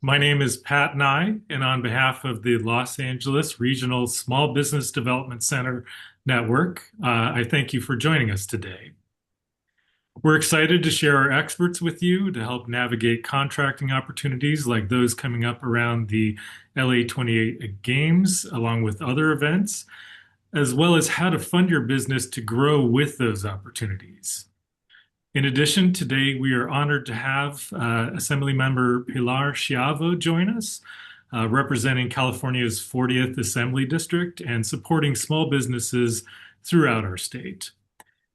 My name is Pat Nye, and on behalf of the Los Angeles Regional Small Business Development Center Network, I thank you for joining us today. We're excited to share our experts with you to help navigate contracting opportunities like those coming up around the LA 28 Games, along with other events, as well as how to fund your business to grow with those opportunities. In addition, today we are honored to have Assemblymember Pilar Schiavo join us, representing California's 40th Assembly District and supporting small businesses throughout our state.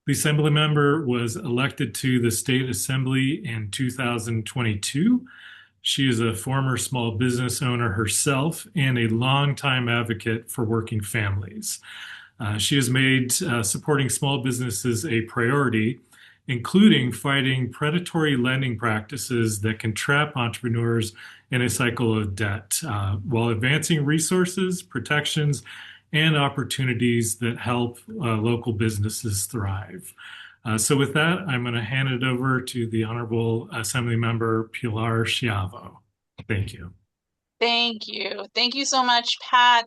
The Assemblymember was elected to the State Assembly in 2022. She is a former small business owner herself and a longtime advocate for working families. She has made supporting small businesses a priority, including fighting predatory lending practices that can trap entrepreneurs in a cycle of debt, while advancing resources, protections, and opportunities that help local businesses thrive. So with that, I'm going to hand it over to the Honorable Assemblymember Pilar Schiavo. Thank you. Thank you. Thank you so much, Pat.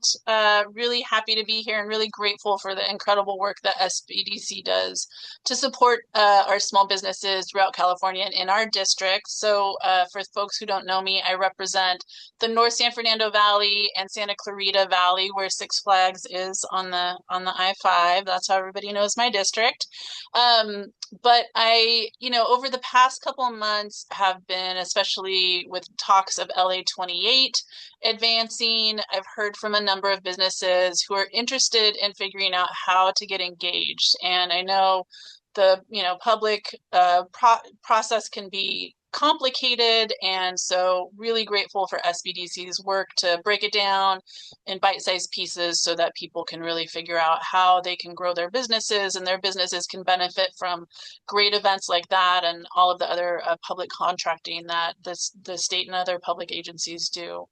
Really happy to be here and really grateful for the incredible work that SBDC does to support our small businesses throughout California and in our district. So for folks who don't know me, I represent the North San Fernando Valley and Santa Clarita Valley, where Six Flags is on the I-5. That's how everybody knows my district. But over the past couple of months have been, especially with talks of LA 28 advancing, I've heard from a number of businesses who are interested in figuring out how to get engaged. And I know the, public process can be complicated, and so really grateful for SBDC's work to break it down in bite-sized pieces so that people can really figure out how they can grow their businesses, and their businesses can benefit from great events like that and all of the other public contracting that the state and other public agencies do.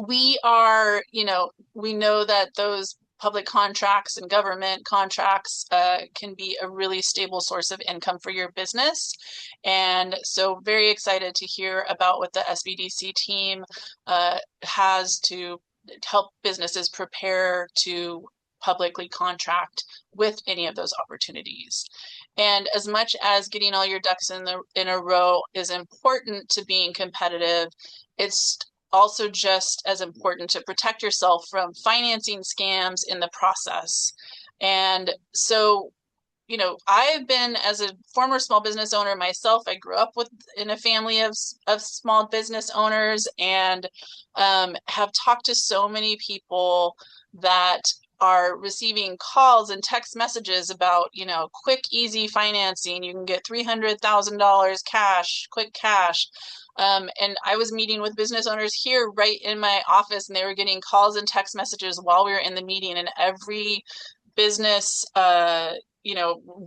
We know that those public contracts and government contracts can be a really stable source of income for your business. And so very excited to hear about what the SBDC team has to help businesses prepare to publicly contract with any of those opportunities. And as much as getting all your ducks in a row is important to being competitive, it's also just as important to protect yourself from financing scams in the process. And so, I've been, as a former small business owner myself, I grew up in a family of small business owners, and have talked to so many people that are receiving calls and text messages about, quick, easy financing. You can get $300,000 cash, quick cash. And I was meeting with business owners here right in my office, and they were getting calls and text messages while we were in the meeting. And every business,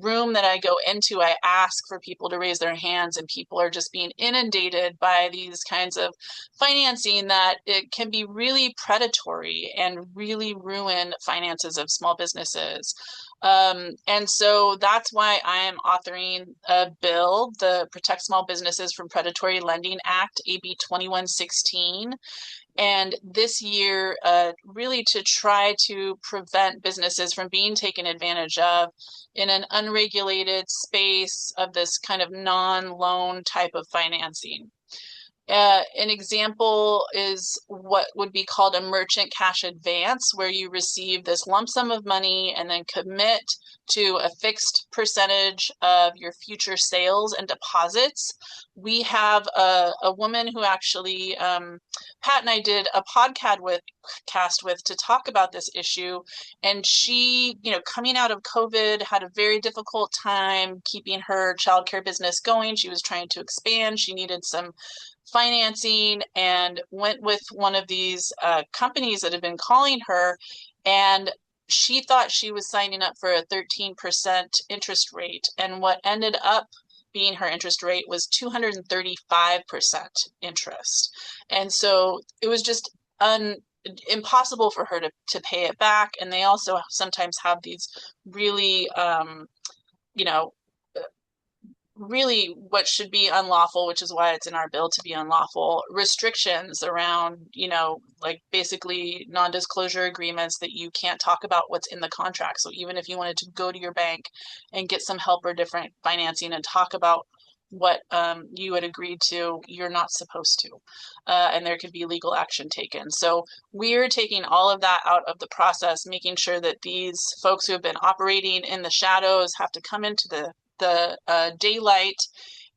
room that I go into, I ask for people to raise their hands, and people are just being inundated by these kinds of financing that it can be really predatory and really ruin finances of small businesses. And so that's why I am authoring a bill, the Protect Small Businesses from Predatory Lending Act, AB 2116. And this year, really to try to prevent businesses from being taken advantage of in an unregulated space of this kind of non-loan type of financing. An example is what would be called a merchant cash advance, where you receive this lump sum of money and then commit to a fixed percentage of your future sales and deposits. We have a woman who actually, Pat and I did a podcast with to talk about this issue. And she, coming out of COVID, had a very difficult time keeping her childcare business going. She was trying to expand. She needed some financing and went with one of these companies that had been calling her, and she thought she was signing up for a 13% interest rate, and what ended up being her interest rate was 235% interest. And so it was just impossible for her to pay it back. And they also sometimes have these really really what should be unlawful, which is why it's in our bill to be unlawful, restrictions around, like basically non-disclosure agreements that you can't talk about what's in the contract. So even if you wanted to go to your bank and get some help or different financing and talk about what you had agreed to, you're not supposed to. And there could be legal action taken. So we're taking all of that out of the process, making sure that these folks who have been operating in the shadows have to come into the daylight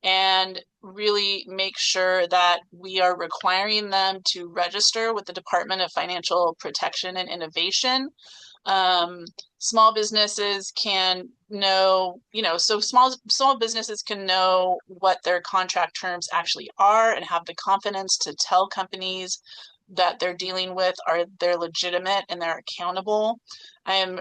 and really make sure that we are requiring them to register with the Department of Financial Protection and Innovation. Small businesses can know, so small businesses can know what their contract terms actually are and have the confidence to tell companies that they're dealing with they're legitimate and they're accountable. I am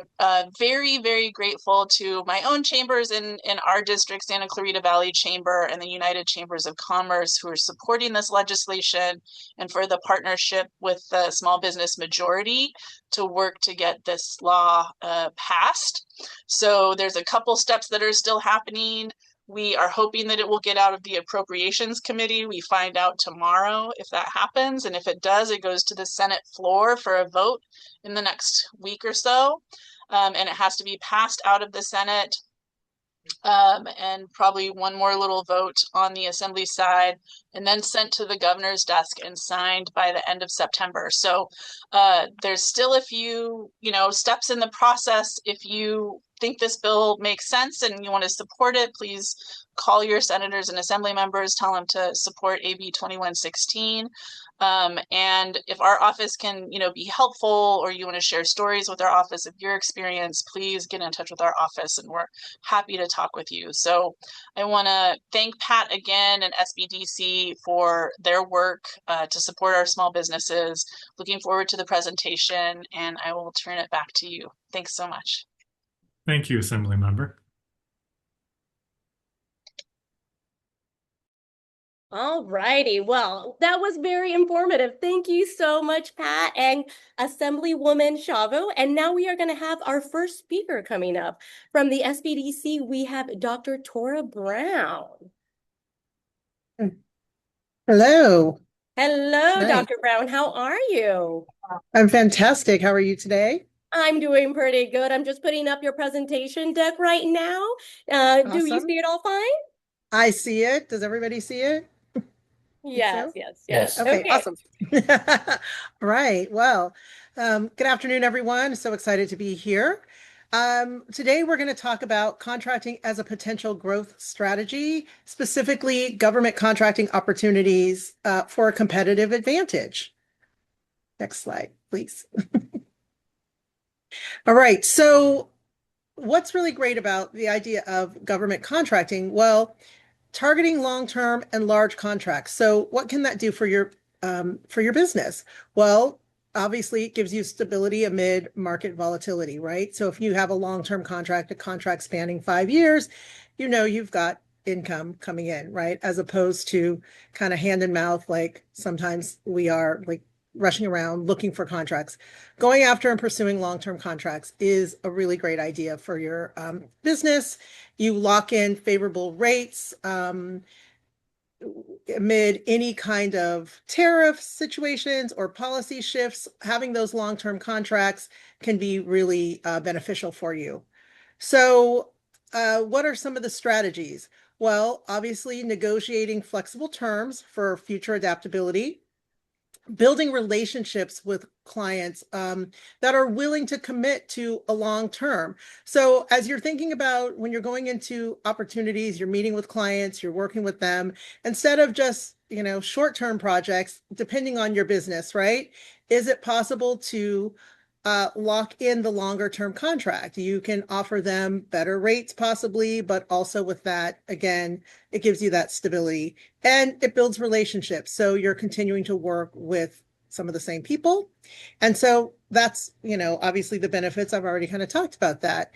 very, very grateful to my own chambers in our district, Santa Clarita Valley Chamber and the United Chambers of Commerce, who are supporting this legislation, and for the partnership with the Small Business Majority to work to get this law passed. So there's a couple steps that are still happening. We are hoping that it will get out of the Appropriations Committee. We find out tomorrow if that happens. And if it does, it goes to the Senate floor for a vote in the next week or so. And it has to be passed out of the Senate. And probably one more little vote on the Assembly side, and then sent to the governor's desk and signed by the end of September. So there's still a few, steps in the process. If you think this bill makes sense and you want to support it, please call your senators and assembly members, tell them to support AB 2116. And if our office can, be helpful, or you want to share stories with our office of your experience, please get in touch with our office and we're happy to talk with you. So I want to thank Pat again and SBDC for their work to support our small businesses. Looking forward to the presentation, and I will turn it back to you. Thanks so much. Thank you, Assembly Member. All righty. Well, that was very informative. Thank you so much, Pat and Assemblywoman Schiavo. And now we are going to have our first speaker coming up. From the SBDC, we have Dr. Tora Brown. Hello. Hello, Hi. Dr. Brown. How are you? I'm fantastic. How are you today? I'm doing pretty good. I'm just putting up your presentation deck right now. Do you Awesome. see it all fine? I see it. Does everybody see it? Yes, So? yes. Okay, awesome. Right. Well, good afternoon, everyone. So excited to be here. Today, we're going to talk about contracting as a potential growth strategy, specifically government contracting opportunities for a competitive advantage. Next slide, please. All right. So what's really great about the idea of government contracting? Well, targeting long-term and large contracts. So what can that do for your business? Well, obviously it gives you stability amid market volatility, right? So if you have a long-term contract, a contract spanning 5 years, you've got income coming in, right? As opposed to kind of hand in mouth, like sometimes we are like rushing around looking for contracts. Going after and pursuing long-term contracts is a really great idea for your business. You lock in favorable rates amid any kind of tariff situations or policy shifts. Having those long-term contracts can be really beneficial for you. So what are some of the strategies? Well, obviously negotiating flexible terms for future adaptability, building relationships with clients that are willing to commit to a long term. So as you're thinking about when you're going into opportunities, you're meeting with clients, you're working with them, instead of just, short-term projects, depending on your business, right? Is it possible to lock in the longer term contract? You can offer them better rates possibly, but also with that, again, it gives you that stability and it builds relationships. So you're continuing to work with some of the same people And so that's, obviously the benefits. I've already kind of talked about that.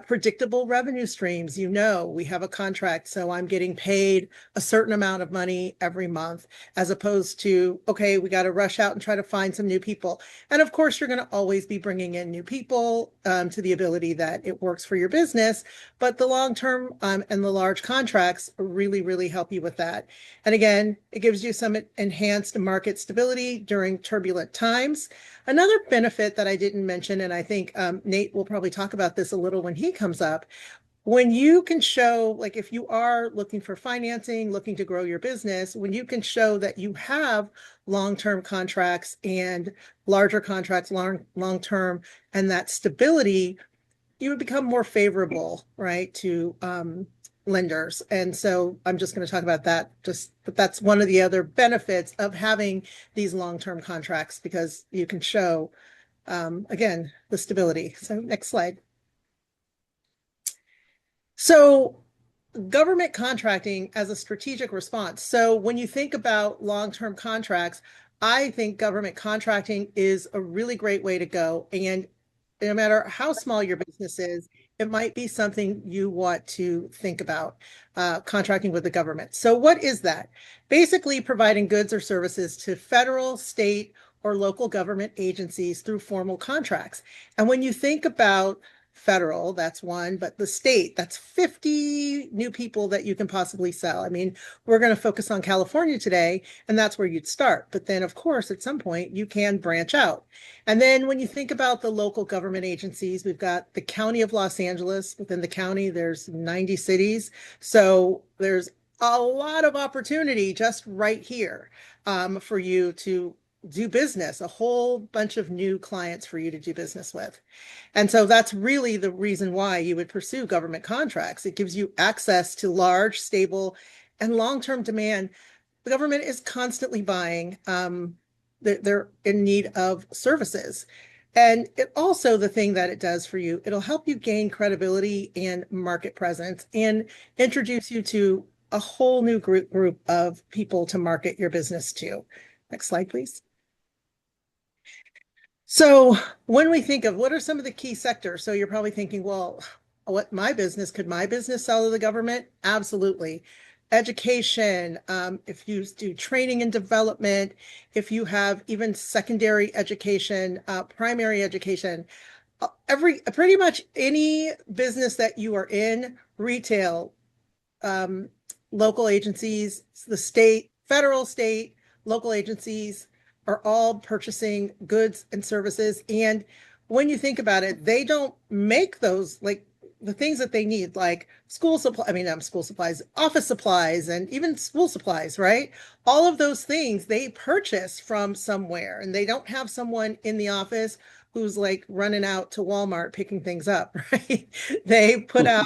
Predictable revenue streams. We have a contract, so I'm getting paid a certain amount of money every month, as opposed to, okay, we got to rush out and try to find some new people. And of course, you're going to always be bringing in new people to the ability that it works for your business. But the long term and the large contracts really, really help you with that. And again, it gives you some enhanced market stability during turbulent times. Another benefit that I didn't mention, and I think Nate will probably talk about this a little when he comes up, when you can show, like if you are looking for financing, looking to grow your business, when you can show that you have long-term contracts and larger contracts, long-term, and that stability, you would become more favorable, right, to lenders. And so I'm just going to talk about that, but that's one of the other benefits of having these long-term contracts, because you can show, again, the stability. So next slide. So government contracting as a strategic response. So when you think about long-term contracts, I think government contracting is a really great way to go. And no matter how small your business is, it might be something you want to think about, contracting with the government. So what is that? Basically providing goods or services to federal, state, or local government agencies through formal contracts. And when you think about federal, that's one, but the state, that's 50 new people that you can possibly sell. I mean, we're going to focus on California today, and that's where you'd start. But then, of course, at some point, you can branch out. And then when you think about the local government agencies, we've got the County of Los Angeles. Within the county, there's 90 cities. So there's a lot of opportunity just right here for you to do business, a whole bunch of new clients for you to do business with. And so that's really the reason why you would pursue government contracts. It gives you access to large, stable, and long-term demand. The government is constantly buying. They're in need of services. And it also, the thing that it does for you, it'll help you gain credibility and market presence and introduce you to a whole new group of people to market your business to. Next slide, please. So when we think of what are some of the key sectors, so you're probably thinking, well, could my business sell to the government? Absolutely. Education, if you do training and development, if you have even secondary education, primary education, pretty much any business that you are in, retail, local agencies, the federal, state, local agencies, are all purchasing goods and services. And when you think about it, they don't make those, like the things that they need, like school supplies, office supplies, and even school supplies, right? All of those things they purchase from somewhere, and they don't have someone in the office who's like running out to Walmart picking things up, right? They put out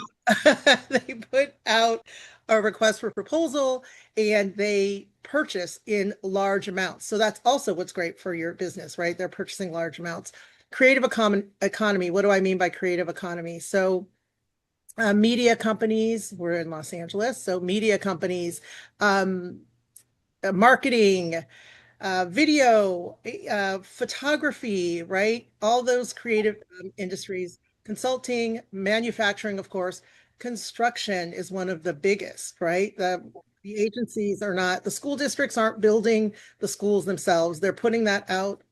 they put out a request for proposal, and they purchase in large amounts. So that's also what's great for your business, right? They're purchasing large amounts. Creative economy. What do I mean by creative economy? So media companies, we're in Los Angeles, so media companies, marketing, video, photography, right? All those creative industries, consulting, manufacturing, of course. Construction is one of the biggest, right? The agencies are not, the school districts aren't building the schools themselves. They're putting that out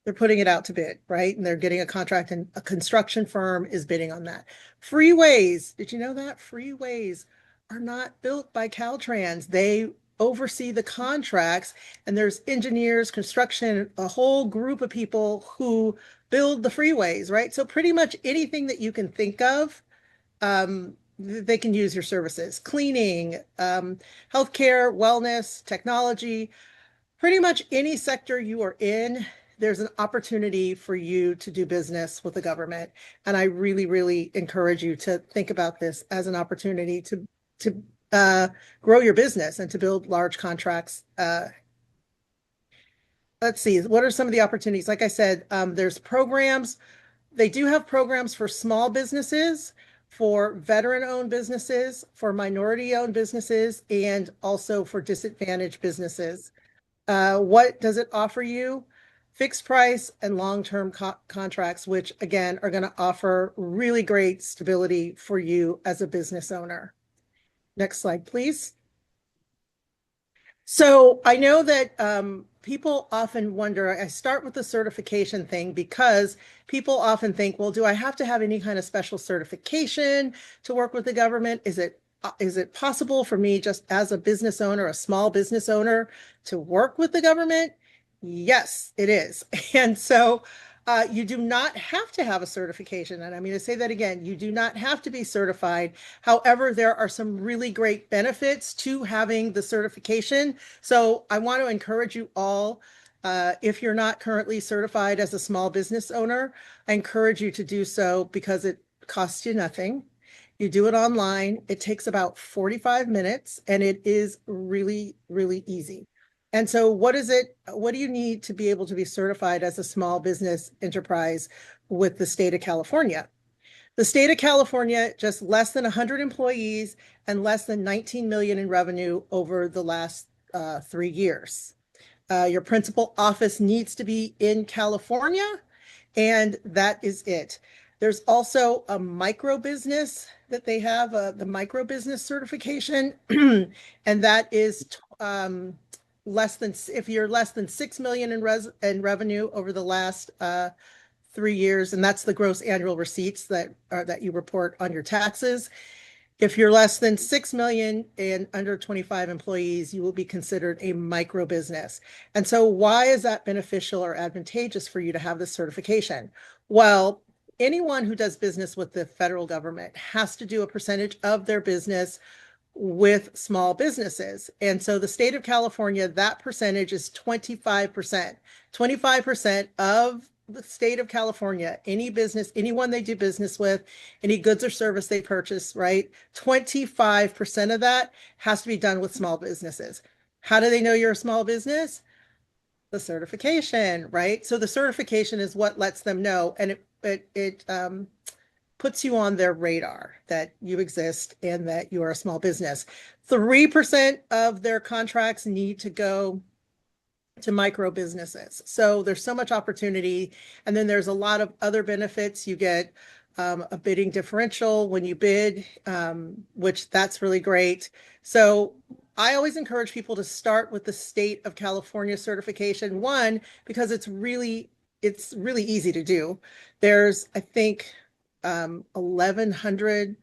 they're putting it out to bid, right? And they're getting a contract, and a construction firm is bidding on that. Freeways, did you know that? Freeways are not built by Caltrans. They oversee the contracts, and there's engineers, construction, a whole group of people who build the freeways, right? So pretty much anything that you can think of, they can use your services. Cleaning, healthcare, wellness, technology, pretty much any sector you are in, there's an opportunity for you to do business with the government. And I really, really encourage you to think about this as an opportunity to grow your business and to build large contracts. Let's see, what are some of the opportunities? Like I said, there's programs. They do have programs for small businesses, for veteran-owned businesses, for minority-owned businesses, and also for disadvantaged businesses. What does it offer you? Fixed price and long-term contracts, which again are going to offer really great stability for you as a business owner. Next slide, please. So I know that people often wonder, I start with the certification thing because people often think, well, do I have to have any kind of special certification to work with the government? Is it possible for me just as a business owner, a small business owner, to work with the government? Yes, it is. And so you do not have to have a certification. And I'm going to say that again, you do not have to be certified. However, there are some really great benefits to having the certification. So I want to encourage you all, if you're not currently certified as a small business owner, I encourage you to do so because it costs you nothing. You do it online. It takes about 45 minutes and it is really, really easy. And so what do you need to be able to be certified as a small business enterprise with the state of California? The state of California, just less than 100 employees and less than 19 million in revenue over the last 3 years. Your principal office needs to be in California, and that is it. There's also a micro business that they have, the micro business certification, and that is if you're less than 6 million in revenue over the last 3 years, and that's the gross annual receipts that you report on your taxes. If you're less than 6 million and under 25 employees, you will be considered a micro business. And so why is that beneficial or advantageous for you to have this certification? Well, anyone who does business with the federal government has to do a percentage of their business with small businesses. And so the state of California, that percentage is 25%. 25% of the state of California, any business, anyone they do business with, any goods or service they purchase, right? 25% of that has to be done with small businesses. How do they know you're a small business? The certification, right? So the certification is what lets them know, and it puts you on their radar that you exist and that you are a small business. 3% of their contracts need to go to micro businesses. So there's so much opportunity. And then there's a lot of other benefits. You get a bidding differential when you bid, which that's really great. So I always encourage people to start with the state of California certification. One, because it's really easy to do. There's, I think, 1,100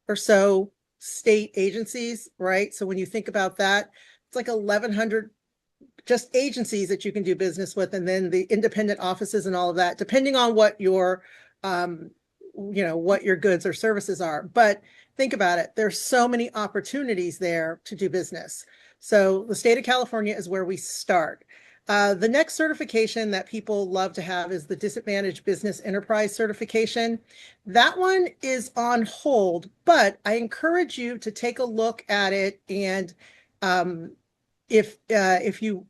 or so state agencies, right? So when you think about that, it's like 1,100 just agencies that you can do business with, and then the independent offices and all of that, depending on what your, what your goods or services are. But think about it. There's so many opportunities there to do business. So the state of California is where we start. The next certification that people love to have is the Disadvantaged Business Enterprise certification. That one is on hold, but I encourage you to take a look at it. And if you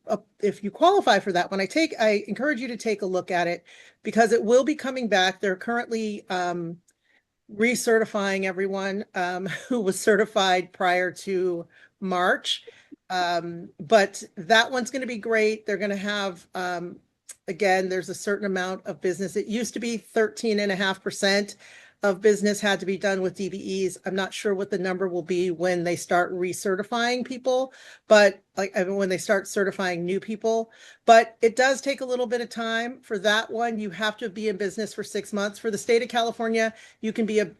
qualify for that one, I encourage you to take a look at it because it will be coming back. They're currently recertifying everyone who was certified prior to March. But that one's going to be great. They're going to have, again, there's a certain amount of business. It used to be 13.5% of business had to be done with DBEs. I'm not sure what the number will be when they start recertifying people, but when they start certifying new people. But it does take a little bit of time. For that one, you have to be in business for 6 months. For the state of California, you can be a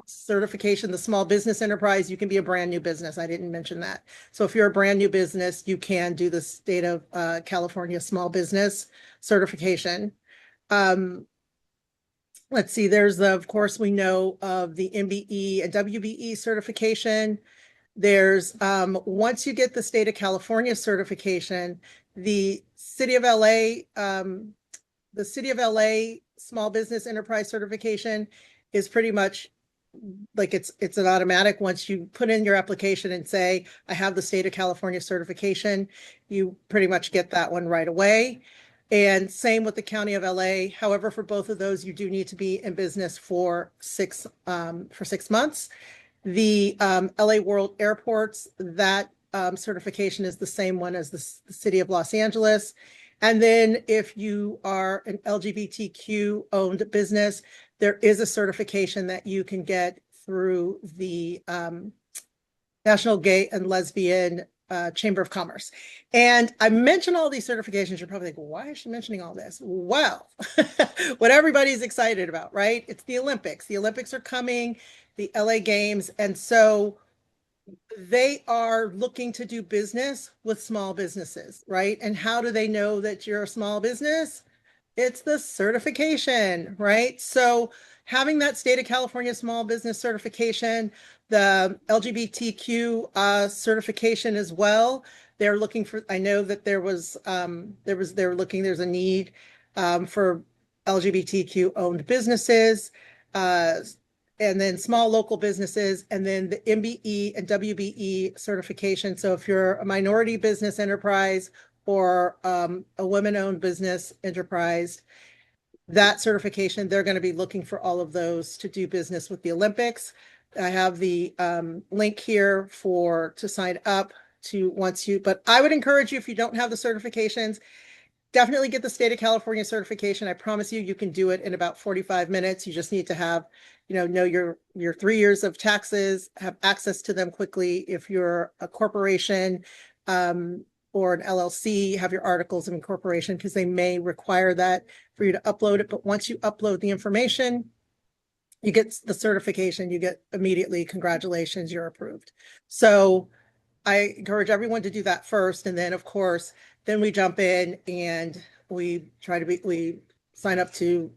certification, the small business enterprise, you can be a brand new business. I didn't mention that. So if you're a brand new business, you can do the state of California small business certification. Let's see, of course, we know of the MBE and WBE certification. There's, once you get the state of California certification, the city of LA small business enterprise certification is pretty much like it's an automatic. Once you put in your application and say, I have the state of California certification, you pretty much get that one right away. And same with the county of LA. However, for both of those, you do need to be in business for 6 months. The LA World Airports, that certification is the same one as the City of Los Angeles. And then if you are an LGBTQ owned business, there is a certification that you can get through the National Gay and Lesbian Chamber of Commerce. And I mention all these certifications. You're probably like, why is she mentioning all this? Well, what everybody's excited about, right? It's the Olympics. The Olympics are coming, the LA Games. And so they are looking to do business with small businesses, right? And how do they know that you're a small business? It's the certification, right? So having that state of California small business certification, the LGBTQ certification as well. They're looking for, I know that there's a need for LGBTQ owned businesses, and then small local businesses, and then the MBE and WBE certification. So if you're a minority business enterprise or a women-owned business enterprise, that certification, they're going to be looking for all of those to do business with the Olympics. I have the link here to sign up but I would encourage you, if you don't have the certifications, definitely get the state of California certification. I promise you can do it in about 45 minutes. You just need to have, know your 3 years of taxes, have access to them quickly. If you're a corporation or an LLC, have your articles of incorporation, because they may require that for you to upload it. But once you upload the information, you get the certification, you get immediately, congratulations, you're approved. So I encourage everyone to do that first. And then, of course, then we jump in and we sign up to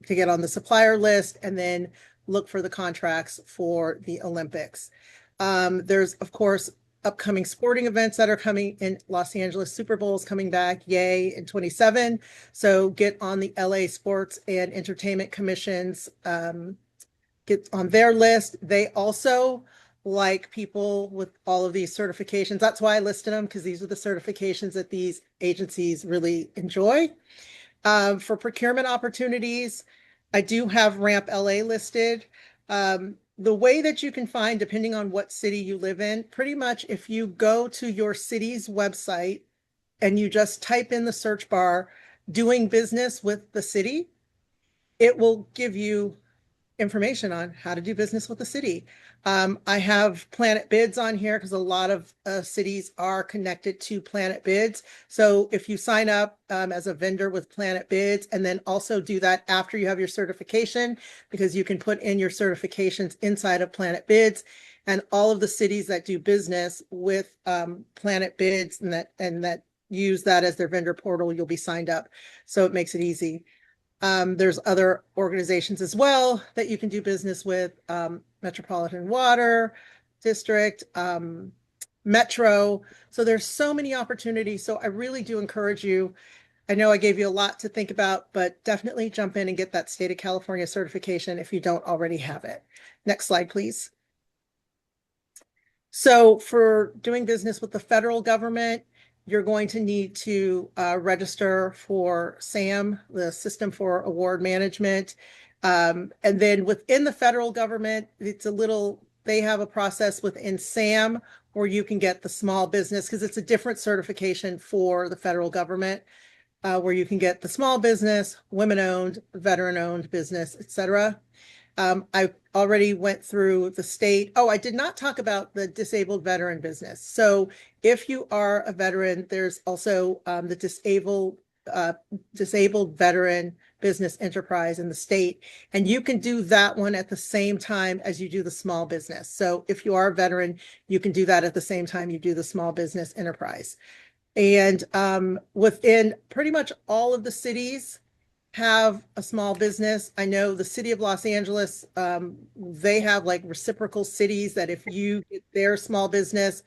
get on the supplier list, and then look for the contracts for the Olympics. There's, of course, upcoming sporting events that are coming in Los Angeles. Super Bowl is coming back, yay, in 27. So get on the LA Sports and Entertainment Commission's, get on their list. They also like people with all of these certifications. That's why I listed them, because these are the certifications that these agencies really enjoy. For procurement opportunities, I do have Ramp LA listed. The way that you can find, depending on what city you live in, pretty much if you go to your city's website and you just type in the search bar, doing business with the city, it will give you information on how to do business with the city. I have Planet Bids on here because a lot of cities are connected to Planet Bids. So if you sign up as a vendor with Planet Bids, and then also do that after you have your certification, because you can put in your certifications inside of Planet Bids, and all of the cities that do business with Planet Bids and that use that as their vendor portal, you'll be signed up. So it makes it easy. There's other organizations as well that you can do business with, Metropolitan Water District, Metro. So there's so many opportunities. So I really do encourage you. I know I gave you a lot to think about, but definitely jump in and get that state of California certification if you don't already have it. Next slide, please. So for doing business with the federal government, you're going to need to register for SAM, the System for Award Management. And then within the federal government, they have a process within SAM where you can get the small business, because it's a different certification for the federal government, where you can get the small business, women-owned, veteran-owned business, etc. I already went through the state. Oh, I did not talk about the disabled veteran business. So if you are a veteran, there's also the disabled veteran business enterprise in the state. And you can do that one at the same time as you do the small business. So if you are a veteran, you can do that at the same time you do the small business enterprise. And within pretty much all of the cities have a small business. I know the city of Los Angeles, they have like reciprocal cities that if you get their small business,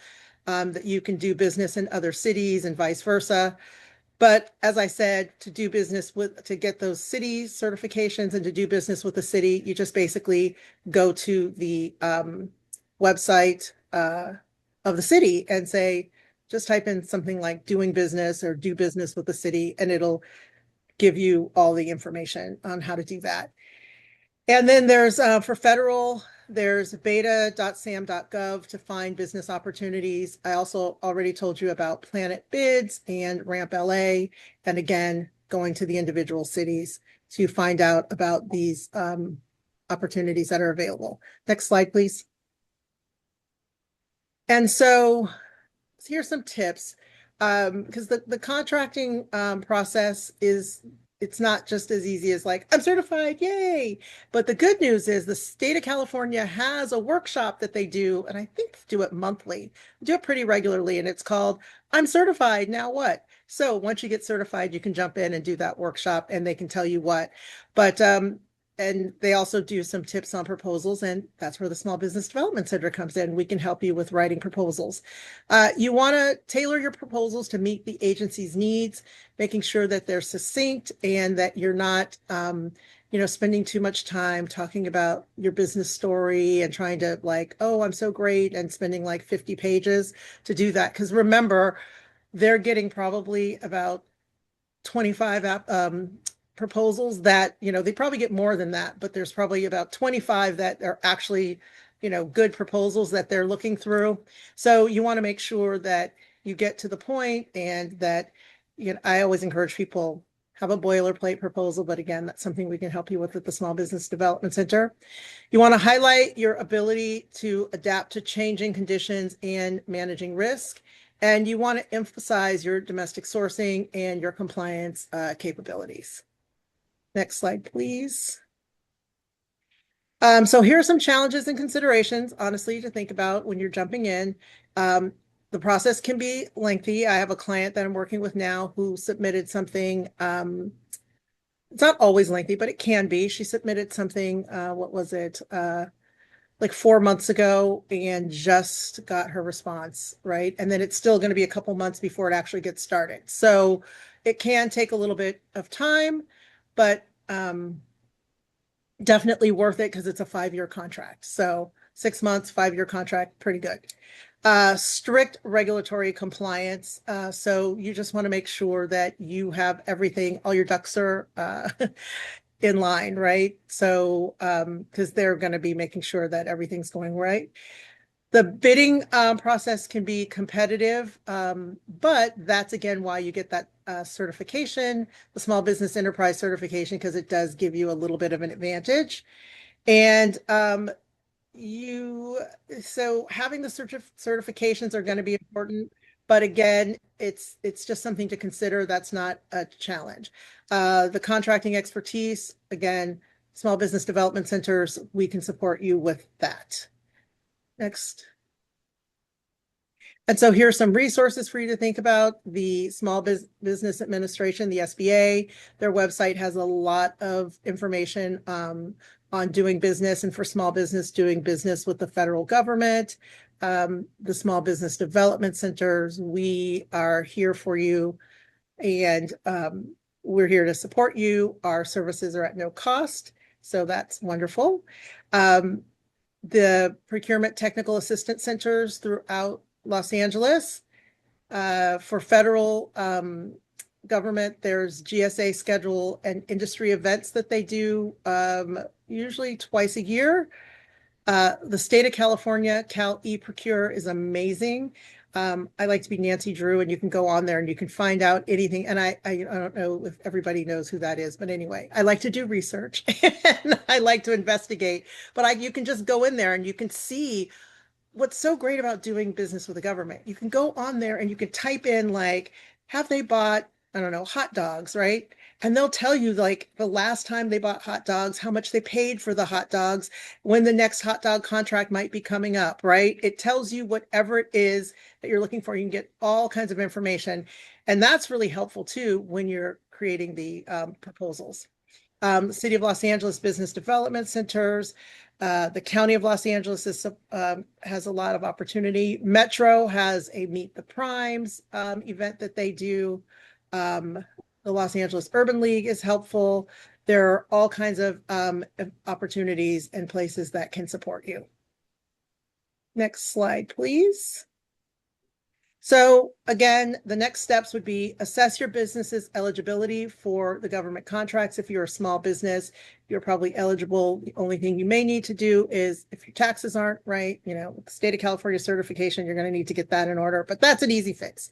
that you can do business in other cities and vice versa. But as I said, to get those city certifications and to do business with the city, you just basically go to the website of the city and just type in something like doing business or do business with the city, and it'll give you all the information on how to do that. And then there's for federal there's beta.sam.gov to find business opportunities. I also already told you about Planet Bids and Ramp LA. And again, going to the individual cities to find out about these opportunities that are available. Next slide, please. And so here's some tips, because the contracting process it's not just as easy as like, I'm certified, yay. But the good news is the state of California has a workshop that they do, and I think they do it monthly, do it pretty regularly, and it's called I'm certified, now what? So once you get certified, you can jump in and do that workshop and they can tell you what. But and they also do some tips on proposals, and that's where the Small Business Development Center comes in. We can help you with writing proposals. You want to tailor your proposals to meet the agency's needs, making sure that they're succinct and that you're not, spending too much time talking about your business story and trying to like, oh, I'm so great, and spending like 50 pages to do that. Because remember, they're getting probably about 25 proposals that, they probably get more than that, but there's probably about 25 that are actually, good proposals that they're looking through. So you want to make sure that you get to the point, and that, I always encourage people have a boilerplate proposal, but again, that's something we can help you with at the Small Business Development Center. You want to highlight your ability to adapt to changing conditions and managing risk. And you want to emphasize your domestic sourcing and your compliance capabilities. Next slide, please. So here are some challenges and considerations, honestly, to think about when you're jumping in. The process can be lengthy. I have a client that I'm working with now who submitted something. It's not always lengthy, but it can be. She submitted something, what was it? Like 4 months ago, and just got her response, right? And then it's still going to be a couple months before it actually gets started. So it can take a little bit of time, but definitely worth it because it's a 5-year contract. So 6 months, 5-year contract, pretty good. Strict regulatory compliance. So you just want to make sure that you have everything, all your ducks are in line, right? So, because they're going to be making sure that everything's going right. The bidding process can be competitive, but that's again why you get that certification, the Small Business Enterprise certification, because it does give you a little bit of an advantage. And so having the certifications are going to be important, but again, it's just something to consider. That's not a challenge. The contracting expertise, again, Small Business Development Centers, we can support you with that. Next. And so here's some resources for you to think about. The Small Business Administration, the SBA, their website has a lot of information on doing business, and for small business, doing business with the federal government. The Small Business Development Centers, we are here for you, and we're here to support you. Our services are at no cost, so that's wonderful. The Procurement Technical Assistance Centers throughout Los Angeles. For federal government, there's GSA schedule and industry events that they do usually twice a year. The state of California, Cal e-Procure is amazing. I like to be Nancy Drew, and you can go on there and you can find out anything. And I don't know if everybody knows who that is, but anyway, I like to do research and I like to investigate, but you can just go in there and you can see what's so great about doing business with the government. You can go on there and you can type in like, have they bought, I don't know, hot dogs, right? And they'll tell you like the last time they bought hot dogs, how much they paid for the hot dogs, when the next hot dog contract might be coming up, right? It tells you whatever it is that you're looking for. You can get all kinds of information. And that's really helpful too when you're creating the proposals. The City of Los Angeles Business Development Centers, the County of Los Angeles has a lot of opportunity. Metro has a Meet the Primes event that they do. The Los Angeles Urban League is helpful. There are all kinds of opportunities and places that can support you. Next slide, please. So again, the next steps would be assess your business's eligibility for the government contracts. If you're a small business, you're probably eligible. The only thing you may need to do is if your taxes aren't right, with the state of California certification, you're going to need to get that in order, but that's an easy fix.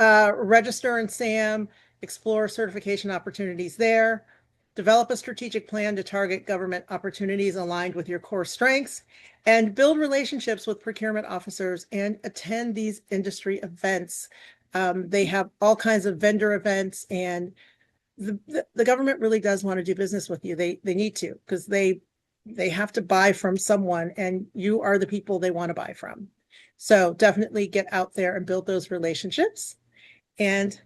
Register in SAM, explore certification opportunities there, develop a strategic plan to target government opportunities aligned with your core strengths, and build relationships with procurement officers and attend these industry events. They have all kinds of vendor events, and the government really does want to do business with you. They need to, because they have to buy from someone, and you are the people they want to buy from. So definitely get out there and build those relationships. And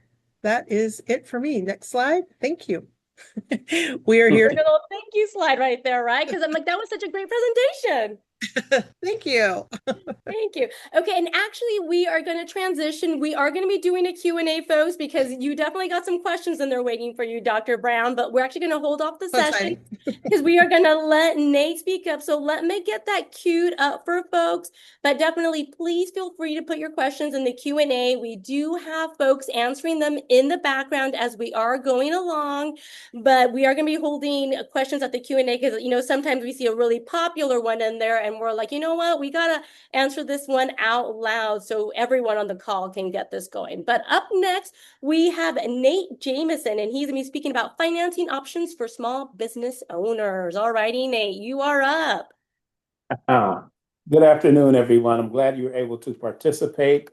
that is it for me. Next slide. Thank you. We are here. Little thank you slide right there, right? Because I'm like, that was such a great presentation. Thank you. Thank you. Okay, and actually we are going to transition. We are going to be doing a Q&A, folks, because you definitely got some questions in there waiting for you, Dr. Brown, but we're actually going to hold off the session because we are going to let Nate speak up. So let me get that queued up for folks, but definitely please feel free to put your questions in the Q&A. We do have folks answering them in the background as we are going along, but we are going to be holding questions at the Q&A because, sometimes we see a really popular one in there and we're like, you know what, we got to answer this one out loud so everyone on the call can get this going. But up next, we have Nate Jameson, and he's going to be speaking about financing options for small business owners. All righty, Nate, you are up. Good afternoon, everyone. I'm glad you were able to participate,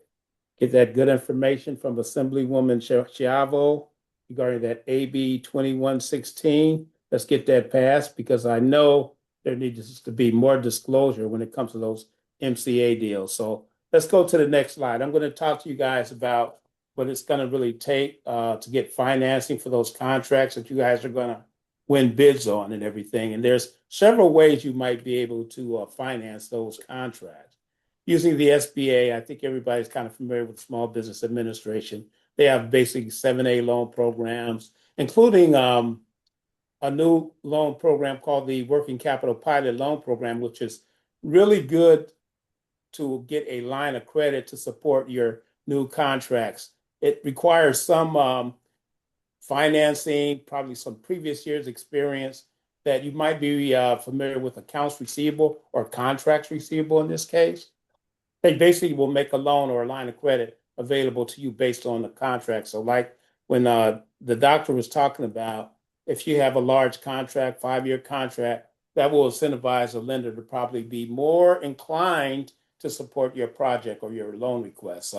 get that good information from Assemblywoman Schiavo regarding that AB 2116. Let's get that passed because I know there needs to be more disclosure when it comes to those MCA deals. So let's go to the next slide. I'm going to talk to you guys about what it's going to really take to get financing for those contracts that you guys are going to win bids on and everything. And there's several ways you might be able to finance those contracts. Using the SBA, I think everybody's kind of familiar with Small Business Administration. They have basic 7A loan programs, including a new loan program called the Working Capital Pilot Loan Program, which is really good to get a line of credit to support your new contracts. It requires some financing, probably some previous year's experience that you might be familiar with accounts receivable or contracts receivable in this case. They basically will make a loan or a line of credit available to you based on the contract. So like when the doctor was talking about, if you have a large contract, 5-year contract, that will incentivize a lender to probably be more inclined to support your project or your loan request.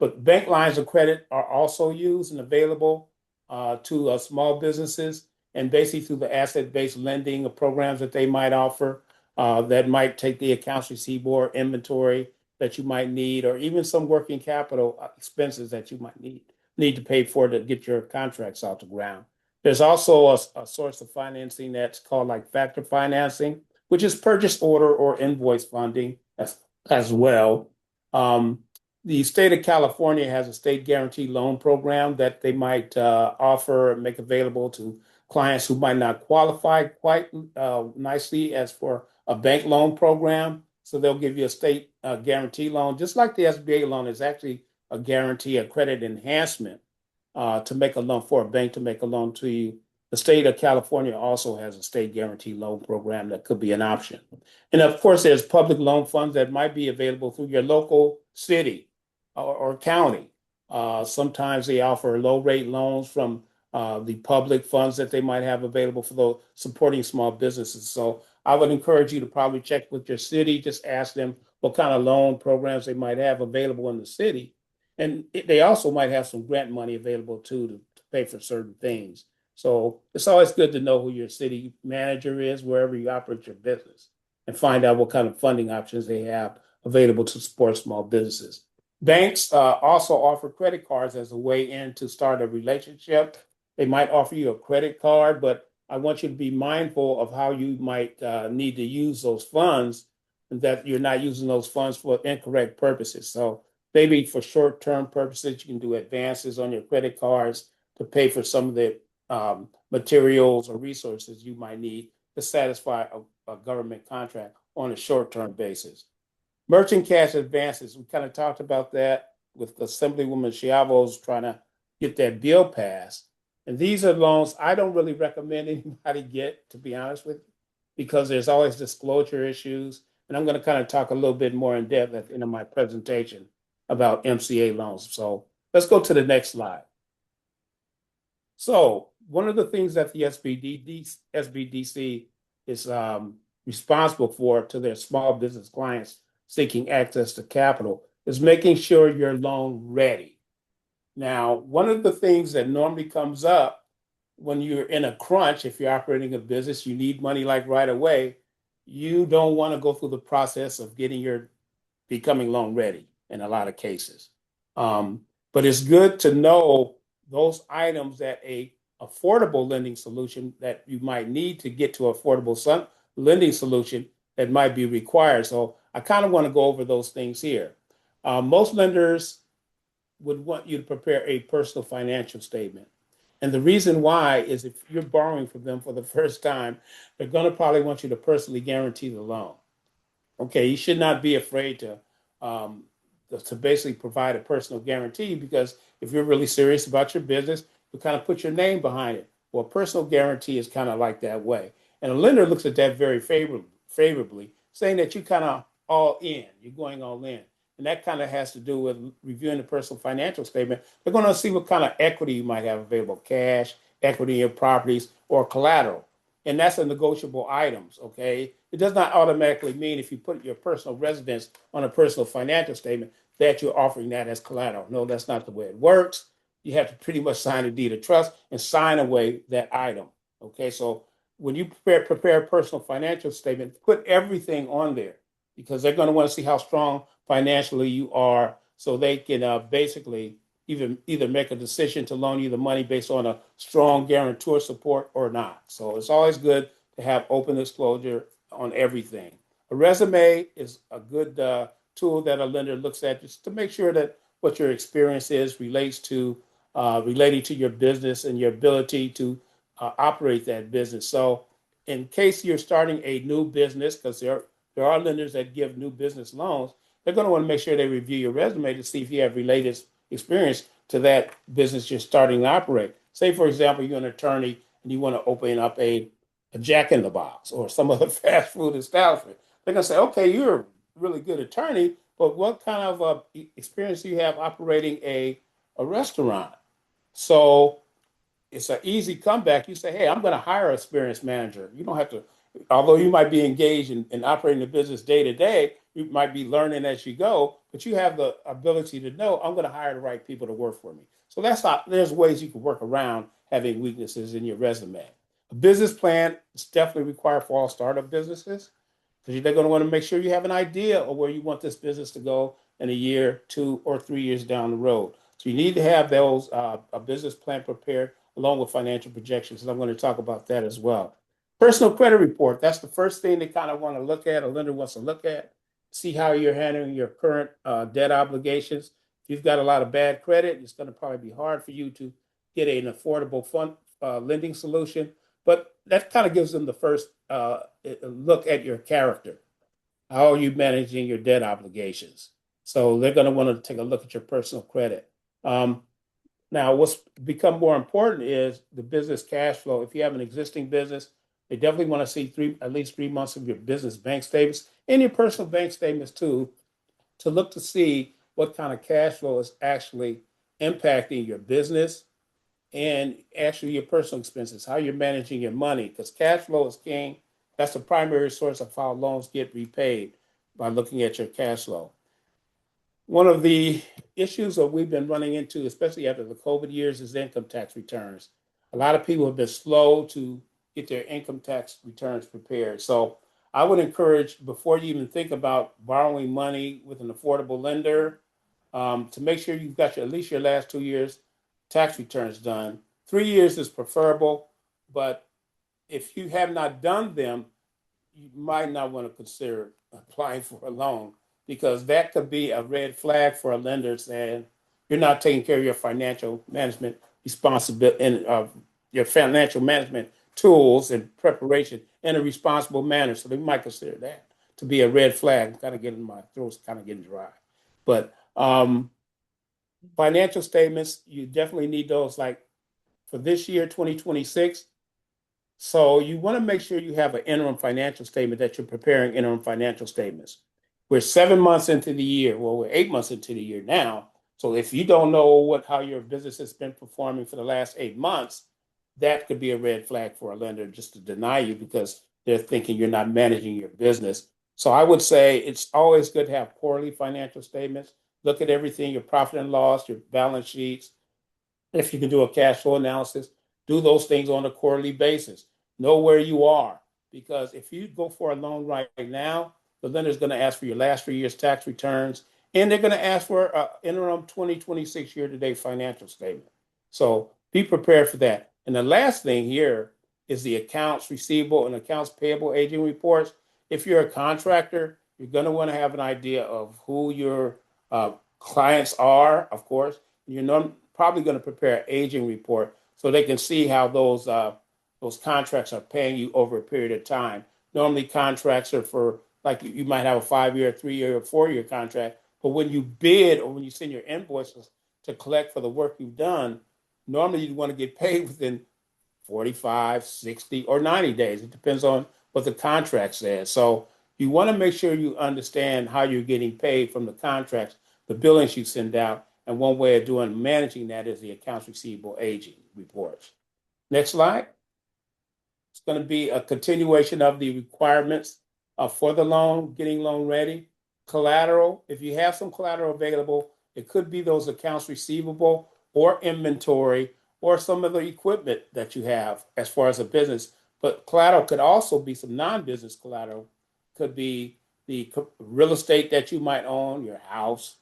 But bank lines of credit are also used and available to small businesses, and basically through the asset-based lending programs that they might offer that might take the accounts receivable or inventory that you might need, or even some working capital expenses that you might need to pay for to get your contracts off the ground. There's also a source of financing that's called like factor financing, which is purchase order or invoice funding as well. The state of California has a state guarantee loan program that they might offer and make available to clients who might not qualify quite nicely as for a bank loan program. So they'll give you a state guarantee loan, just like the SBA loan is actually a guarantee, a credit enhancement to make a loan for a bank to make a loan to you. The state of California also has a state guarantee loan program that could be an option. And of course, there's public loan funds that might be available through your local city or county. Sometimes they offer low rate loans from the public funds that they might have available for those supporting small businesses. So I would encourage you to probably check with your city, just ask them what kind of loan programs they might have available in the city. And they also might have some grant money available too to pay for certain things. So it's always good to know who your city manager is, wherever you operate your business, and find out what kind of funding options they have available to support small businesses. Banks also offer credit cards as a way in to start a relationship. They might offer you a credit card, but I want you to be mindful of how you might need to use those funds, and that you're not using those funds for incorrect purposes. So maybe for short-term purposes, you can do advances on your credit cards to pay for some of the materials or resources you might need to satisfy a government contract on a short-term basis. Merchant cash advances, we kind of talked about that. with Assemblywoman Schiavo's trying to get that bill passed. And these are loans I don't really recommend anybody get, to be honest with you, because there's always disclosure issues. And I'm going to kind of talk a little bit more in depth at the end of my presentation about MCA loans. So let's go to the next slide. So one of the things that the SBDC is responsible for to their small business clients seeking access to capital is making sure you're loan ready. Now, one of the things that normally comes up when you're in a crunch, if you're operating a business, you need money like right away, you don't want to go through the process of becoming loan ready in a lot of cases. But it's good to know those items that a affordable lending solution that you might need to get to affordable lending solution that might be required. So I kind of want to go over those things here. Most lenders would want you to prepare a personal financial statement. And the reason why is if you're borrowing from them for the first time, they're going to probably want you to personally guarantee the loan. Okay, you should not be afraid to basically provide a personal guarantee, because if you're really serious about your business, you kind of put your name behind it. Well, personal guarantee is kind of like that way. And a lender looks at that very favorably, saying that you kind of all in, you're going all in. And that kind of has to do with reviewing the personal financial statement. They're going to see what kind of equity you might have available, cash, equity in your properties, or collateral. And that's a negotiable items, okay? It does not automatically mean if you put your personal residence on a personal financial statement that you're offering that as collateral. No, that's not the way it works. You have to pretty much sign a deed of trust and sign away that item, okay? So when you prepare a personal financial statement, put everything on there, because they're going to want to see how strong financially you are, so they can basically either make a decision to loan you the money based on a strong guarantor support or not. So it's always good to have open disclosure on everything. A resume is a good tool that a lender looks at just to make sure that what your experience is relating to your business and your ability to operate that business. So in case you're starting a new business, because there are lenders that give new business loans, they're going to want to make sure they review your resume to see if you have related experience to that business you're starting to operate. Say, for example, you're an attorney and you want to open up a Jack in the Box or some other fast food establishment. They're going to say, okay, you're a really good attorney, but what kind of experience do you have operating a restaurant? So it's an easy comeback. You say, hey, I'm going to hire an experienced manager. You don't have to, although you might be engaged in operating the business day to day, you might be learning as you go, but you have the ability to know I'm going to hire the right people to work for me. So there's ways you can work around having weaknesses in your resume. A business plan is definitely required for all startup businesses, because they're going to want to make sure you have an idea of where you want this business to go in a year, 2 or 3 years down the road. So you need to have those a business plan prepared along with financial projections, and I'm going to talk about that as well. Personal credit report, that's the first thing they kind of want to look at, a lender wants to look at, see how you're handling your current debt obligations. If you've got a lot of bad credit, it's going to probably be hard for you to get an affordable fund lending solution, but that kind of gives them the first look at your character. How are you managing your debt obligations? So they're going to want to take a look at your personal credit. Now, what's become more important is the business cash flow. If you have an existing business, they definitely want to see at least 3 months of your business bank statements and your personal bank statements too, to look to see what kind of cash flow is actually impacting your business and actually your personal expenses, how you're managing your money, because cash flow is king. That's the primary source of how loans get repaid, by looking at your cash flow. One of the issues that we've been running into, especially after the COVID years, is income tax returns. A lot of people have been slow to get their income tax returns prepared. So I would encourage, before you even think about borrowing money with an affordable lender, to make sure you've got at least your last 2 years tax returns done. 3 years is preferable, but if you have not done them, you might not want to consider applying for a loan, because that could be a red flag for a lender saying you're not taking care of your financial management responsibility and your financial management tools and preparation in a responsible manner. So they might consider that to be a red flag. I'm kind of getting my throat's kind of getting dry, but Financial statements, you definitely need those like for this year, 2026. So you want to make sure you have an interim financial statement that you're preparing interim financial statements. We're 7 months into the year. Well, we're 8 months into the year now. So if you don't know how your business has been performing for the last 8 months, that could be a red flag for a lender just to deny you because they're thinking you're not managing your business. So I would say it's always good to have quarterly financial statements. Look at everything, your profit and loss, your balance sheets. If you can do a cash flow analysis, do those things on a quarterly basis. Know where you are, because if you go for a loan right now, the lender is going to ask for your last 3 years tax returns, and they're going to ask for an interim 2026 year-to-date financial statement. So be prepared for that. And the last thing here is the accounts receivable and accounts payable aging reports. If you're a contractor, you're going to want to have an idea of who your clients are, of course. You're probably going to prepare an aging report so they can see how those contracts are paying you over a period of time. Normally, contracts are for like you might have a 5-year, 3-year, or 4-year contract, but when you bid or when you send your invoices to collect for the work you've done, normally you want to get paid within 45, 60, or 90 days. It depends on what the contract says. So you want to make sure you understand how you're getting paid from the contracts, the billings you send out, and one way of managing that is the accounts receivable aging reports. Next slide. It's going to be a continuation of the requirements for the loan, getting loan ready. Collateral, if you have some collateral available, it could be those accounts receivable or inventory or some of the equipment that you have as far as a business. But collateral could also be some non-business collateral. Could be the real estate that you might own, your house.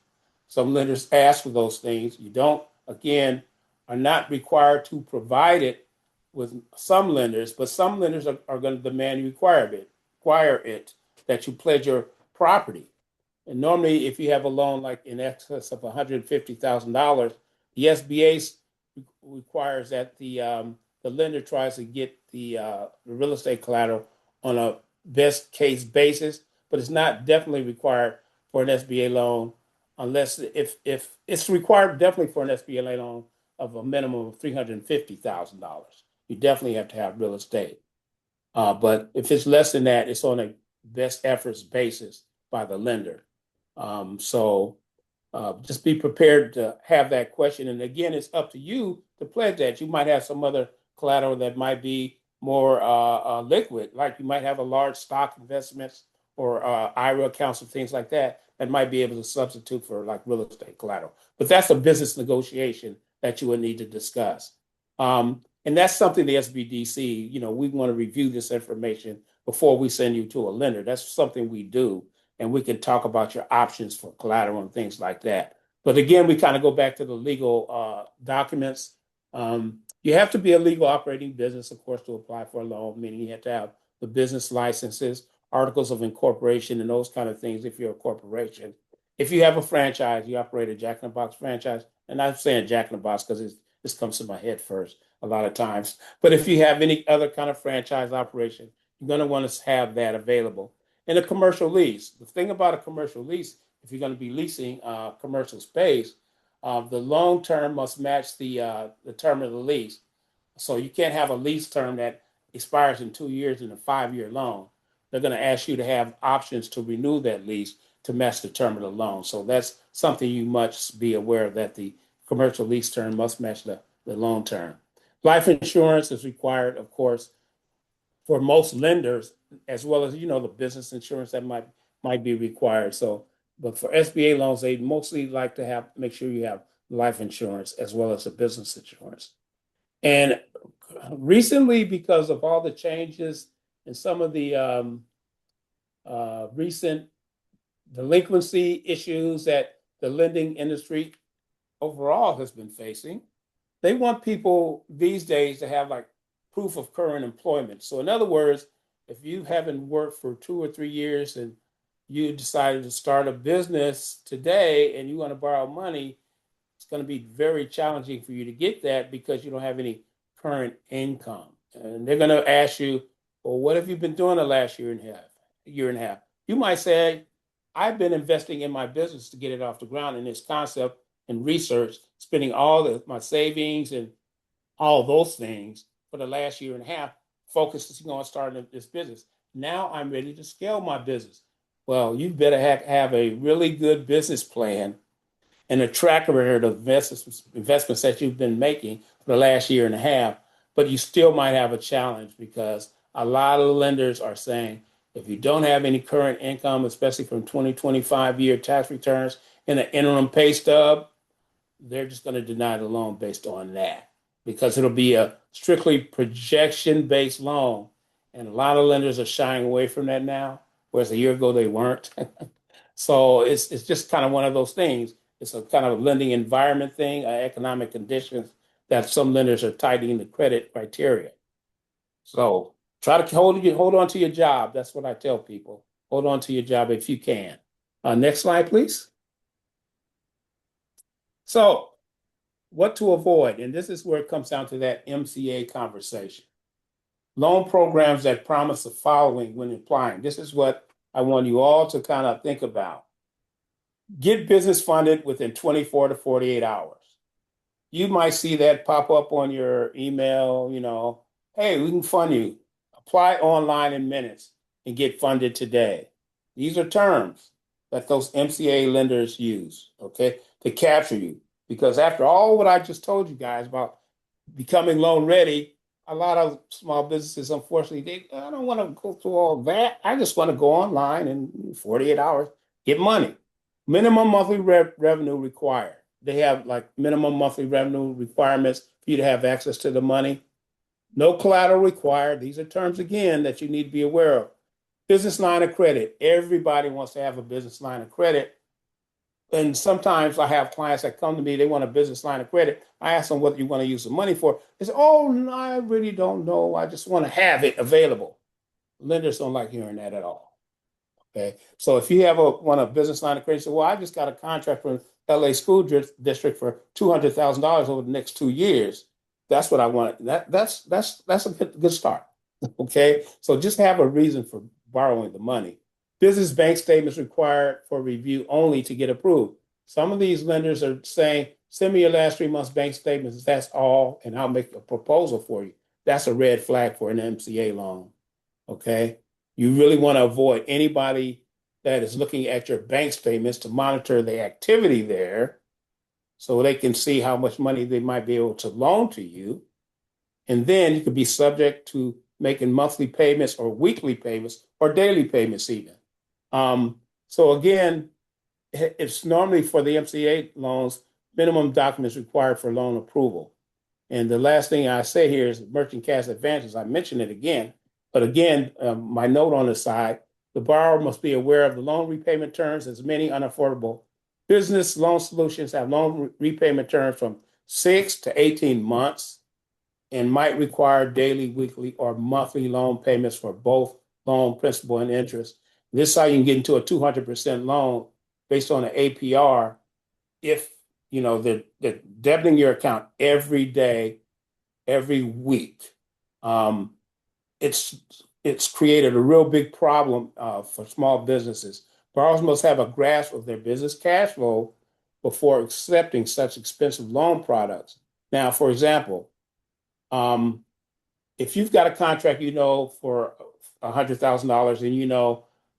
Some lenders ask for those things. You don't, again, are not required to provide it with some lenders, but some lenders are going to demand you require it that you pledge your property. And normally, if you have a loan like in excess of $150,000, the SBA requires that the lender tries to get the real estate collateral on a best case basis, but it's not definitely required for an SBA loan unless if it's required definitely for an SBA loan of a minimum of $350,000. You definitely have to have real estate. But if it's less than that, it's on a best efforts basis by the lender. So just be prepared to have that question. And again, it's up to you to pledge that. You might have some other collateral that might be more liquid, like you might have a large stock investments or IRA accounts and things like that might be able to substitute for like real estate collateral. But that's a business negotiation that you would need to discuss. And that's something the SBDC, we want to review this information before we send you to a lender. That's something we do. And we can talk about your options for collateral and things like that. But again, we kind of go back to the legal documents. You have to be a legal operating business, of course, to apply for a loan, meaning you have to have the business licenses, articles of incorporation, and those kind of things if you're a corporation. If you have a franchise, you operate a Jack in the Box franchise. And I'm saying Jack in the Box because this comes to my head first a lot of times. But if you have any other kind of franchise operation, you're going to want to have that available. And a commercial lease. The thing about a commercial lease, if you're going to be leasing commercial space, the long term must match the term of the lease. So you can't have a lease term that expires in 2 years and a 5-year loan. They're going to ask you to have options to renew that lease to match the term of the loan. So that's something you must be aware of, that the commercial lease term must match the loan term. Life insurance is required, of course, for most lenders, as well as, the business insurance that might be required. So, but for SBA loans, they mostly like to make sure you have life insurance as well as the business insurance. And recently, because of all the changes and some of the recent delinquency issues that the lending industry overall has been facing, they want people these days to have like proof of current employment. So in other words, if you haven't worked for 2 or 3 years and you decided to start a business today and you want to borrow money, it's going to be very challenging for you to get that because you don't have any current income. And they're going to ask you, well, what have you been doing the last year and a half? You might say, I've been investing in my business to get it off the ground in this concept and research, spending all my savings and all those things for the last year and a half, focusing on starting this business. Now I'm ready to scale my business. Well, you better have a really good business plan and a track record of investments that you've been making for the last year and a half, but you still might have a challenge because a lot of lenders are saying if you don't have any current income, especially from 2025 year tax returns and an interim pay stub, they're just going to deny the loan based on that because it'll be a strictly projection-based loan. And a lot of lenders are shying away from that now, whereas a year ago they weren't. So it's just kind of one of those things. It's a kind of lending environment thing, economic conditions that some lenders are tightening the credit criteria. So try to hold on to your job. That's what I tell people. Hold on to your job if you can. Next slide, please. So what to avoid, and this is where it comes down to that MCA conversation. Loan programs that promise the following when applying. This is what I want you all to kind of think about. Get business funded within 24 to 48 hours. You might see that pop up on your email, hey, we can fund you. Apply online in minutes and get funded today. These are terms that those MCA lenders use, okay, to capture you. Because after all what I just told you guys about becoming loan ready, a lot of small businesses, unfortunately, I don't want to go through all that. I just want to go online and 48 hours, get money. Minimum monthly revenue required. They have like minimum monthly revenue requirements for you to have access to the money. No collateral required. These are terms, again, that you need to be aware of. Business line of credit. Everybody wants to have a business line of credit. And sometimes I have clients that come to me, they want a business line of credit. I ask them what you want to use the money for. They say, oh, no, I really don't know. I just want to have it available. Lenders don't like hearing that at all. Okay. So if you want a business line of credit, say, well, I just got a contract from LA School District for $200,000 over the next 2 years. That's what I want. That's a good start. Okay. So just have a reason for borrowing the money. Business bank statements required for review only to get approved. Some of these lenders are saying, send me your last 3 months bank statements. That's all, and I'll make a proposal for you. That's a red flag for an MCA loan. Okay. You really want to avoid anybody that is looking at your bank statements to monitor the activity there so they can see how much money they might be able to loan to you. And then you could be subject to making monthly payments or weekly payments or daily payments even. So again, it's normally for the MCA loans, minimum documents required for loan approval. And the last thing I say here is merchant cash advances. I mentioned it again, but again, my note on the side, the borrower must be aware of the loan repayment terms, as many unaffordable business loan solutions have loan repayment terms from 6 to 18 months and might require daily, weekly, or monthly loan payments for both loan principal and interest. This is how you can get into a 200% loan based on an APR if they're debiting your account every day, every week. It's created a real big problem for small businesses. Borrowers must have a grasp of their business cash flow before accepting such expensive loan products. Now, for example, if you've got a contract, for $100,000 and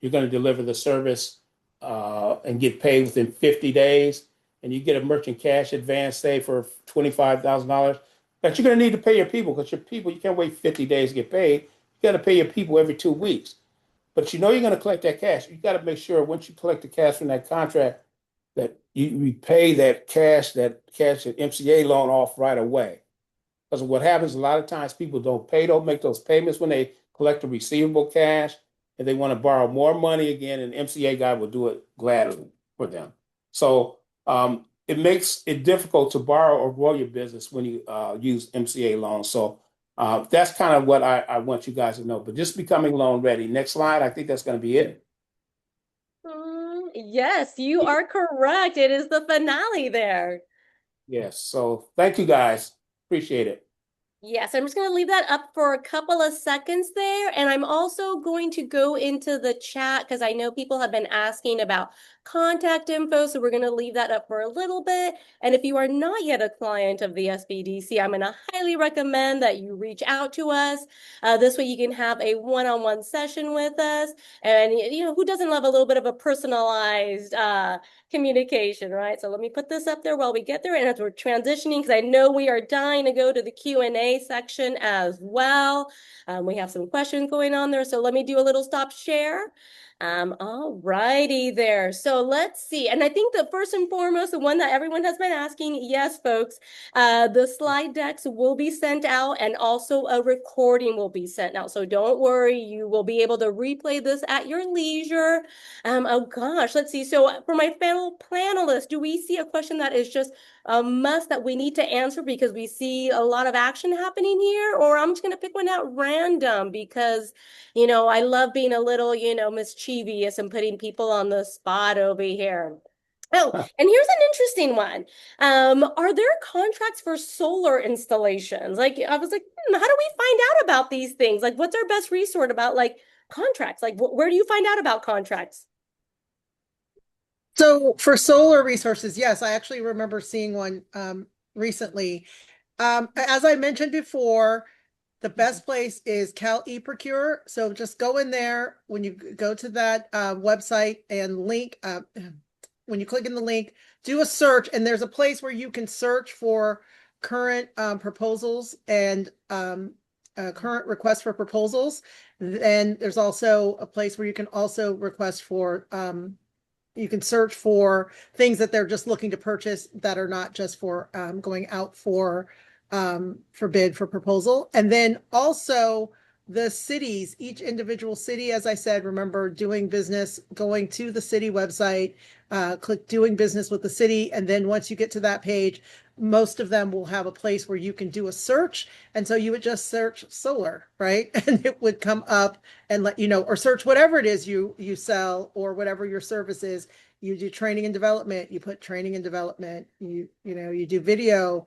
you're going to deliver the service and get paid within 50 days, and you get a merchant cash advance, say, for $25,000, that you're going to need to pay your people because you can't wait 50 days to get paid. You got to pay your people every 2 weeks. But you're going to collect that cash. You got to make sure once you collect the cash from that contract that you repay that cash and MCA loan off right away. Because what happens a lot of times, people don't make those payments when they collect the receivable cash, and they want to borrow more money again, and MCA guy will do it gladly for them. So it makes it difficult to borrow or grow your business when you use MCA loans. So that's kind of what I want you guys to know. But just becoming loan ready. Next slide. I think that's going to be it. Yes, you are correct. It is the finale there. Yes. So thank you guys. Appreciate it. Yes, I'm just going to leave that up for a couple of seconds there. And I'm also going to go into the chat because I know people have been asking about contact info. So we're going to leave that up for a little bit. And if you are not yet a client of the SBDC, I'm going to highly recommend that you reach out to us. This way you can have a one-on-one session with us. And, you know, who doesn't love a little bit of a personalized communication, right? So let me put this up there while we get there. And as we're transitioning, because I know we are dying to go to the Q&A section as well. We have some questions going on there. So let me do a little stop share. All righty there. So let's see. And I think the first and foremost, the one that everyone has been asking, yes, folks, the slide decks will be sent out and also a recording will be sent out. So don't worry, you will be able to replay this at your leisure. Oh gosh, let's see. So for my panel panelists, do we see a question that is just a must that we need to answer because we see a lot of action happening here? Or I'm just going to pick one out random because, you know, I love being a little, you know, mischievous and putting people on the spot over here. Oh, and here's an interesting one. Are there contracts for solar installations? Like, I was like, how do we find out about these things? Like, what's our best resource about like contracts? Like, where do you find out about contracts? So for solar resources, yes, I actually remember seeing one recently. As I mentioned before, the best place is Cal eProcure. So just go in there when you go to that website and link. When you click in the link, do a search, and there's a place where you can search for current proposals and current requests for proposals. And there's also a place where you can also request for you can search for things that they're just looking to purchase that are not just for going out for bid for proposal. And then also the cities, each individual city, as I said, remember doing business, going to the city website, click doing business with the city. And then once you get to that page, most of them will have a place where you can do a search. And so you would just search solar, right? And it would come up and let you know, or search whatever it is you sell or whatever your service is. You do training and development, you put training and development, you know, you do videography,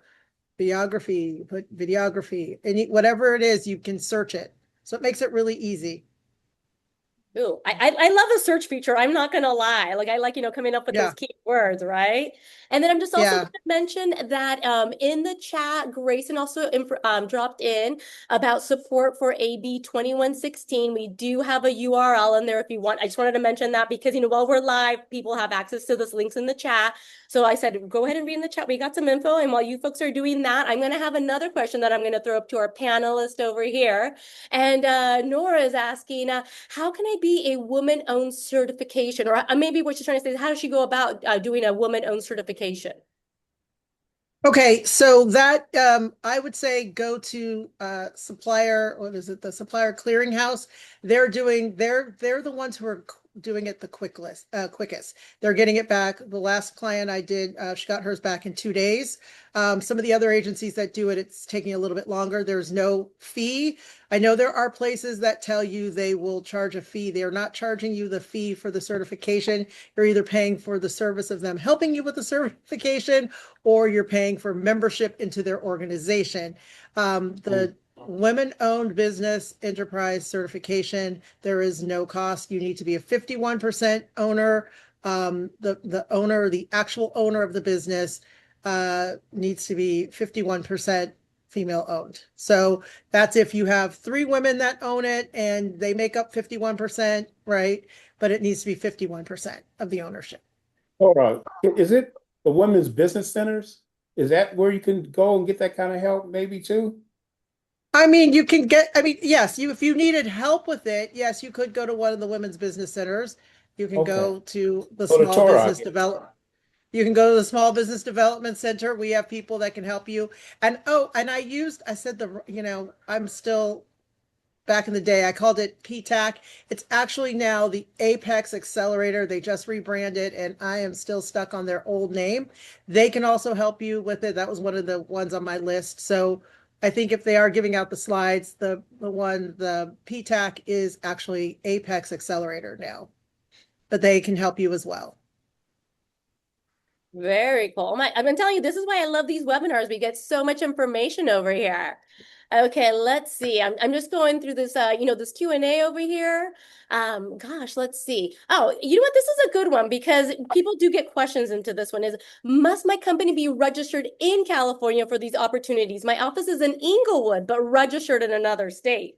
you put videography, and whatever it is, you can search it. So it makes it really easy. Ooh, I love the search feature. I'm not gonna lie. Like I like, you know, coming up with those keywords, right? And then I'm just also gonna mention that in the chat, Grayson also dropped in about support for AB 2116. We do have a URL in there if you want. I just wanted to mention that because, you know, while we're live, people have access to those links in the chat. So I said, go ahead and read in the chat. We got some info. And while you folks are doing that, I'm gonna have another question that I'm gonna throw up to our panelist over here. And Nora is asking, how can I be a woman-owned certification? Or maybe what she's trying to say is, how does she go about doing a woman-owned certification? Okay, so that I would say go to supplier, what is it, the supplier clearinghouse. They're the ones who are doing it the quickest. They're getting it back. The last client I did, she got hers back in 2 days. Some of the other agencies that do it, it's taking a little bit longer. There's no fee. I know there are places that tell you they will charge a fee. They are not charging you the fee for the certification. You're either paying for the service of them helping you with the certification, or you're paying for membership into their organization. The women-owned business enterprise certification, there is no cost. You need to be a 51% owner. The owner, the actual owner of the business needs to be 51% female owned. So that's if you have 3 women that own it and they make up 51%, right? But it needs to be 51% of the ownership. Hold on. Is it the women's business centers? Is that where you can go and get that kind of help maybe too? I mean, you can get, I mean, yes, if you needed help with it, yes, you could go to one of the women's business centers. You can go to the small business development. You can go to the Small Business Development Center. We have people that can help you. And I said I'm still back in the day, I called it PTAC. It's actually now the Apex Accelerator. They just rebranded and I am still stuck on their old name. They can also help you with it. That was one of the ones on my list. So I think if they are giving out the slides, the PTAC is actually Apex Accelerator now, but they can help you as well. Very cool. I've been telling you, this is why I love these webinars. We get so much information over here. Okay, let's see. I'm just going through this this Q&A over here. Gosh, let's see. Oh, you know what? This is a good one because people do get questions into this one is, must my company be registered in California for these opportunities? My office is in Inglewood, but registered in another state.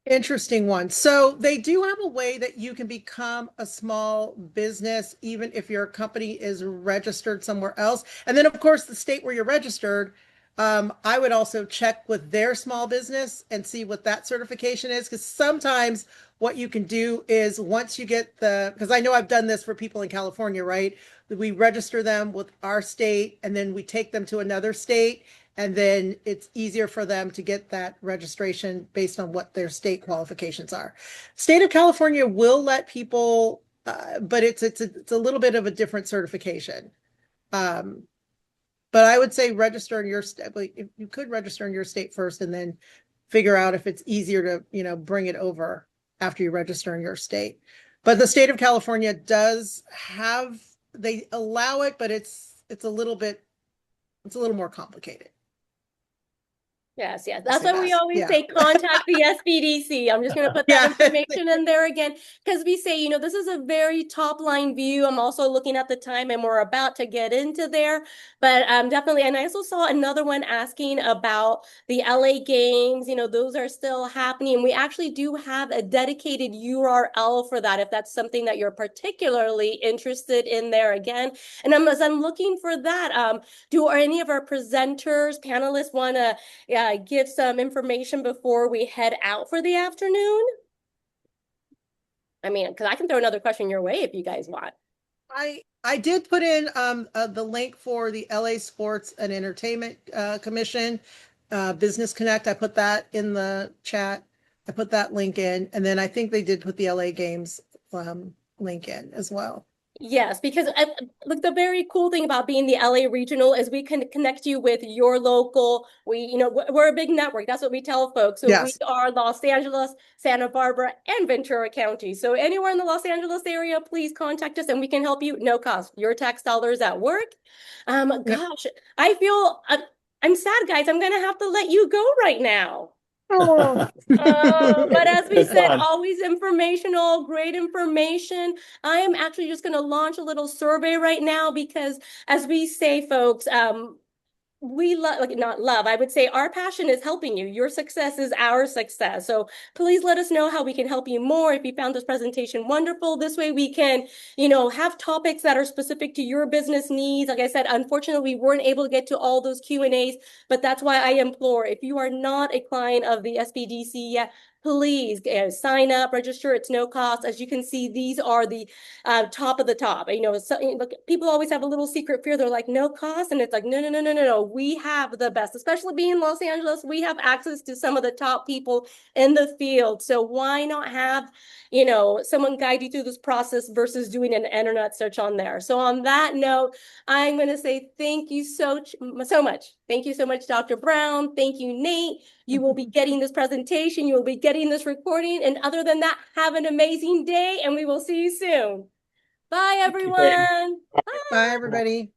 Interesting one. So they do have a way that you can become a small business, even if your company is registered somewhere else. And then, of course, the state where you're registered, I would also check with their small business and see what that certification is. Because sometimes what you can do is once you get because I know I've done this for people in California, right? We register them with our state and then we take them to another state. And then it's easier for them to get that registration based on what their state qualifications are. State of California will let people, but it's a little bit of a different certification. But I would say register in your state. If you could register in your state first, and then figure out if it's easier to bring it over after you register in your state. But the state of California does they allow it, but it's a little more complicated. Yes, yes. That's why we always say contact the SBDC. I'm just going to put that information in there again, because we say, this is a very top line view. I'm also looking at the time and we're about to get into there, but definitely. And I also saw another one asking about the LA games. Those are still happening. We actually do have a dedicated URL for that, if that's something that you're particularly interested in there again. And as I'm looking for that, do any of our presenters, panelists want to give some information before we head out for the afternoon? I mean, because I can throw another question your way if you guys want. I did put in the link for the LA Sports and Entertainment Commission, Business Connect. I put that in the chat. I put that link in, and then I think they did put the LA Games link in as well. Yes, because look, the very cool thing about being the LA Regional is we can connect you with your local. We're a big network. That's what we tell folks. So yes. We are Los Angeles, Santa Barbara, and Ventura County. So anywhere in the Los Angeles area, please contact us and we can help you, no cost. Your tax dollars at work. Gosh, I feel I'm sad, guys. I'm gonna have to let you go right now. But as we said, always informational, great information. I am actually just going to launch a little survey right now because, as we say, folks, we love, I would say our passion is helping you. Your success is our success. So please let us know how we can help you more. If you found this presentation wonderful, this way we can, have topics that are specific to your business needs. Like I said, unfortunately, we weren't able to get to all those Q&As, but that's why I implore, if you are not a client of the SBDC yet, please sign up, register. It's no cost. As you can see, these are the top of the top. Look, people always have a little secret fear. They're like, no cost. And it's like, no. We have the best, especially being in Los Angeles. We have access to some of the top people in the field. So why not have, someone guide you through this process versus doing an internet search on there. So on that note, I'm going to say thank you so much. Thank you so much, Dr. Brown. Thank you, Nate. You will be getting this presentation. You will be getting this recording. And other than that, have an amazing day and we will see you soon. Bye, everyone. Bye, everybody.